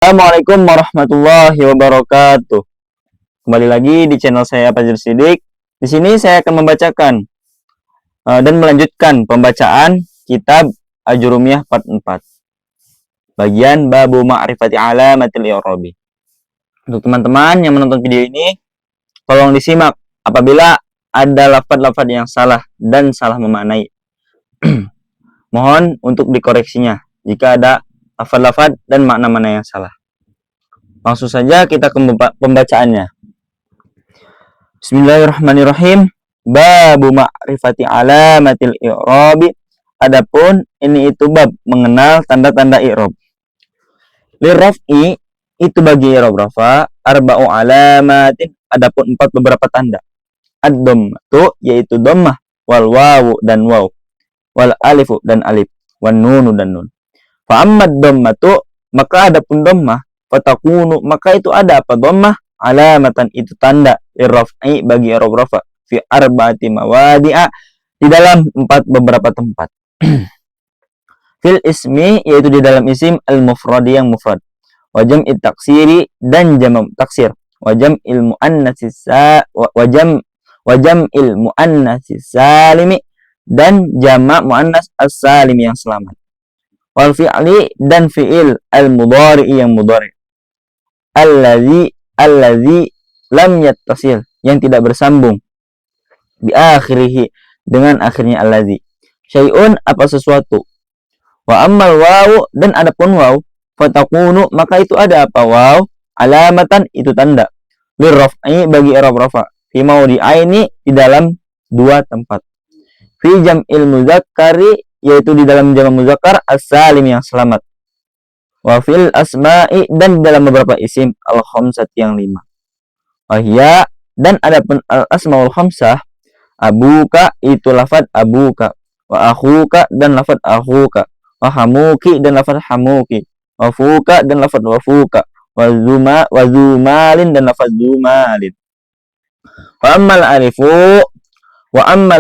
Assalamualaikum warahmatullahi wabarakatuh. Kembali lagi di channel saya Fajar Sidik. Di sini saya akan membacakan dan melanjutkan pembacaan kitab Ajurumiyah part 4. Bagian Babu Ma'rifati Alamatil I'rabi. Untuk teman-teman yang menonton video ini, tolong disimak apabila ada lafaz-lafaz yang salah dan salah memaknai. Mohon untuk dikoreksinya jika ada lafaz-lafaz dan makna-makna yang salah. Langsung saja kita ke pembacaannya. Bismillahirrahmanirrahim. Babu ma'rifati alamatil i'rabi. Adapun ini itu bab mengenal tanda-tanda i'rab. Lirraf'i itu bagi i'rab rafa arba'u alamatin, adapun 4 beberapa tanda. Ad-dhammatu yaitu dhammah, wal wawu dan waw, wal alifu dan alif, wan nunu dan nun. Fa amma dhammatu, maka adapun dhammah, fatakunu maka itu ada apa dhammah, alamatan itu tanda, lirraf'i bagi i'rab rafa, fi arba'ati mawadi'a di dalam 4 beberapa tempat. Fil ismi yaitu di dalam isim al-mufradi yang mufrad, wa jam'i taksiri dan jam' taksir, wa jam'il muannatsis salimi dan jama' muannas as-salimi yang selamat. Wal fi'li dan fi'il al-mudhari yang mudhari. Allazi lam yattasil yang tidak bersambung, bi akhirih dengan akhirnya allazi, syai'un apa sesuatu. Wa ammal wawu dan adapun waw, fatakunu maka itu ada apa waw, alamatan itu tanda, lirraf'i bagi i'rab rafa, fi mawdi'aini di dalam 2 tempat. Fi jam'il muzakkari yaitu di dalam jama' muzakkar as-salim yang selamat. Wa fil asma'i dan dalam beberapa isim al-khamsati yang 5. Wahya dan adapun al-asmaul khamsah, abuka itu lafaz abuka, wa akhuka dan lafaz akhuka, wa hamuki dan lafaz hamuki, wa fuka dan lafaz wafuka, wa zumalin dan lafaz zumalin. Wa ammal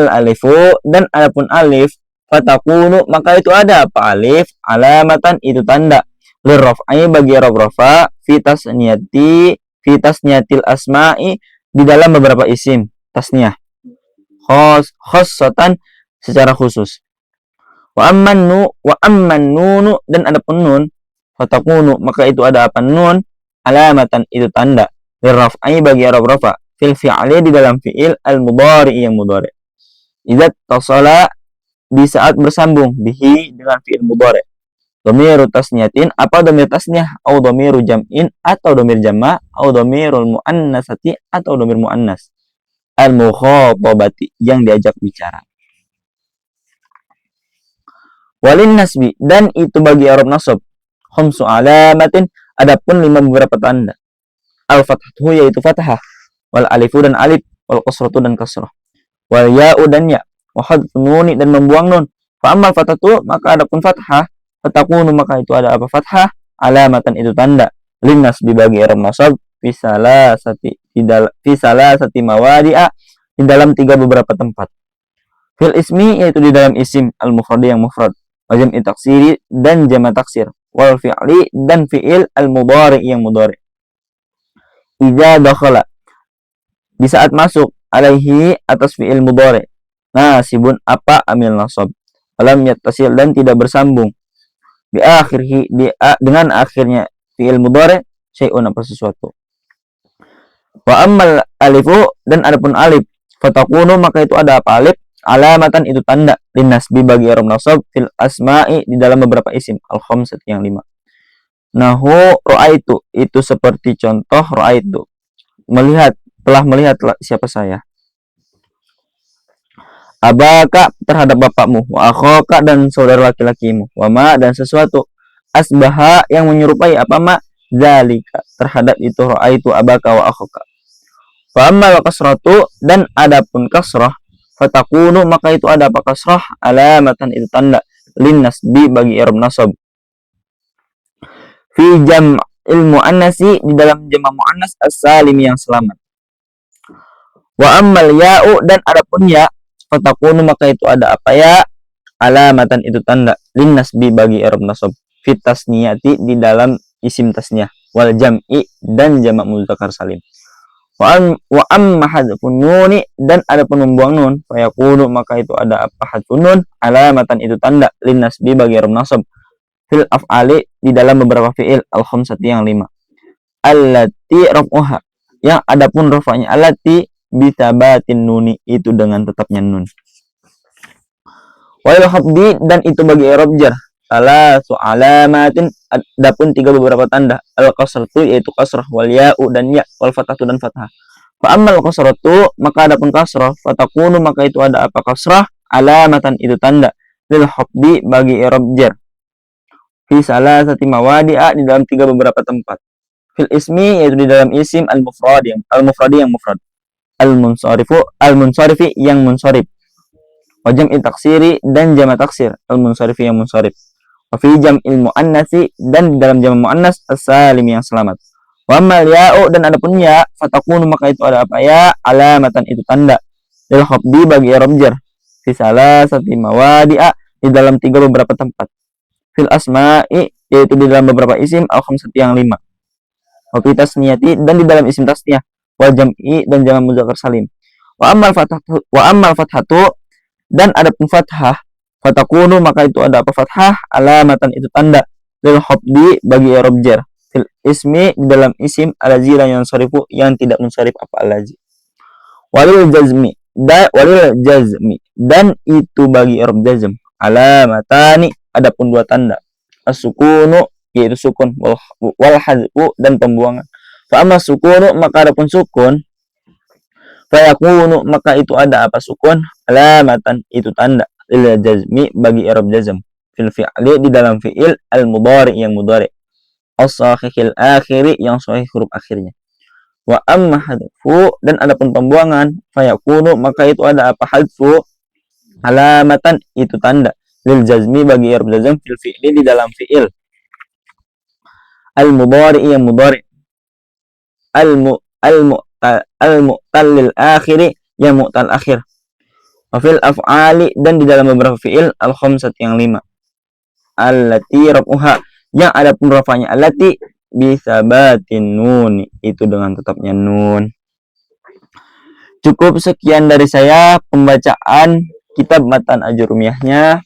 alifu dan adapun alif, fatakunu maka itu ada apa alif, alamatan itu tanda, lirraf'i bagi i'rab rafa, fi tasniyatil asma'i di dalam beberapa isim tasniyah, khassatan secara khusus. Wa amman nunu dan adapun nun, fatakunu maka itu ada apa nun, alamatan itu tanda, lirraf'i bagi i'rab rafa, fil fi'li di dalam fi'il al-mudhari yang mudhari. Idza tasala di saat bersambung, bihi dengan fi'il mudhari, dhamiru tasniyatin apa dhamir tasniyah, au dhamiru jam'in atau dhamir jama', au dhamirul muannasati atau dhamir muannas, al mukhatabati yang diajak bicara. Walin nasbi dan itu bagi i'rab nasab, khamsu alamatin adapun 5 beberapa tanda. Al fathatu yaitu fathah, wal alifu dan alif, wal qasratu dan kasrah, wal ya'u dan ya, wa hadfu nuni dan membuang nun. Fa ammal fathatu maka adapun fathah, fatakunu maka itu ada apa fathah, alamatan itu tanda, linnas dibagi i'rab nasab, fi salasati mawadi'a di dalam 3 beberapa tempat. Fil ismi yaitu di dalam isim al-mufradi yang mufrad, wa jam'i taksiri dan jama' taksir, wal fi'li dan fi'il al-mudhari yang mudhari. Idza dakhala di saat masuk, alaihi atas fi'il mudhari, nasibun apa amil nasab, alam yattasil dan tidak bersambung, bi akhirih dengan akhirnya fi'il mudhari, syai'un apa sesuatu. Wa ammal alifu dan adapun alif, fatakunu maka itu ada apa alif, alamatan itu tanda, linnasbi bagi i'rab nasab, fil asma'i di dalam beberapa isim al-khamsati yang 5. Nahu ra'aitu itu seperti contoh ra'aitu, telah melihat siapa saya. Abaka terhadap bapakmu, wa akhaka dan saudara laki-lakimu, wa ma dan sesuatu, asbaha yang menyerupai apa ma, zalika terhadap itu ra'aitu abaka wa akhaka. Fa ammal kasratu dan adapun kasrah, fatakunu maka itu ada apa kasrah, alamatan itu tanda, linnasbi bagi i'rab nasab, fi jam'il muannasi di dalam jama' muannas as-salimi yang selamat. Wa ammal ya'u dan adapun ya, fatakunu maka itu ada apa ya, alamatan itu tanda, linnasbi bagi i'rab nasab, fit tasniyati di dalam isim tasniyah, wal jam'i dan jamak mudzakkar salim. Wa amma hadfun nuni, dan ada membuang nun, fa yakunu maka itu ada apa hadfun nun, alamatan itu tanda, lin nasbi bagi i'rab nasab, fil af'ali di dalam beberapa fi'il al khamsati yang 5. Allati raf'uha, yang adapun rafa'nya allati bitabatin nuni, itu dengan tetapnya nun. Wal khafdi, dan itu bagi i'rab jar, salasu alamatin, adapun 3 beberapa tanda, al kasratu yaitu kasrah, wal ya'u dan ya, wal fathatu dan fathah. Fa ammal kasratu, maka adapun kasrah, fatakunu maka itu ada apa kasrah, alamatan itu tanda, lil khafdi bagi i'rab jar, fi salasati mawadi'a di dalam 3 beberapa tempat. Fil ismi yaitu di dalam isim al mufradi yang mufrad, al munsarifi yang munsarif, wa jam'i taksiri dan jama' taksir, al munsarifi yang munsarif, wa fi jam'il muannatsi dan di dalam jama' muannas as-salim yang selamat. Wa ammal ya'u, dan adapun ya, fatakunu maka itu ada apa ya, alamatan itu tanda, lil khafdi bagi i'rab jar, fi salasati mawadi'a di dalam 3 beberapa tempat. Fil asma'i yaitu di dalam beberapa isim al khamsati yang 5. Wa fi tasniyati, dan di dalam isim tasniyah, wal jam'i dan jama' mudzakkar salim. Wa ammal fathatu, dan adapun fathah, fatakunu maka itu ada apa fathah, alamatan itu tanda, lil khafdi bagi i'rab jar, fil ismi di dalam isim allazi la yansarifu yang tidak munsharif apa allazi. Walil jazmi dan itu bagi i'rab jazm, alamatani adapun 2 tanda, as-sukunu yaitu sukun, wal hadzfu dan pembuangan. Fa amma sukunu maka adapun sukun, fayakunu maka itu ada apa sukun, alamatan itu tanda, lil jazmi bagi i'rab jazm, fil fi'li di dalam fi'il al mudhari yang mudhari, as-sahihil akhiri yang sahih huruf akhirnya. Wa amma hadfu, dan adapun pembuangan, fayakunu maka itu ada apa hadfu, alamatan itu tanda, lil jazmi bagi i'rab jazm, fil fi'li di dalam fi'il al mudhari yang mudhari, al mu'tallil akhiri yang mu'tal akhir, wa fil af'ali dan di dalam beberapa fi'il al khamsat yang 5, allati raf'uha yang adapun rafa'nya allati bisabatin nun, itu dengan tetapnya nun. Cukup sekian dari saya pembacaan kitab Matan Ajurumiyahnya.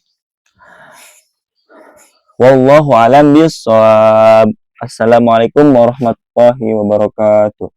Wallahu alam bissawab. Assalamualaikum warahmatullahi wabarakatuh.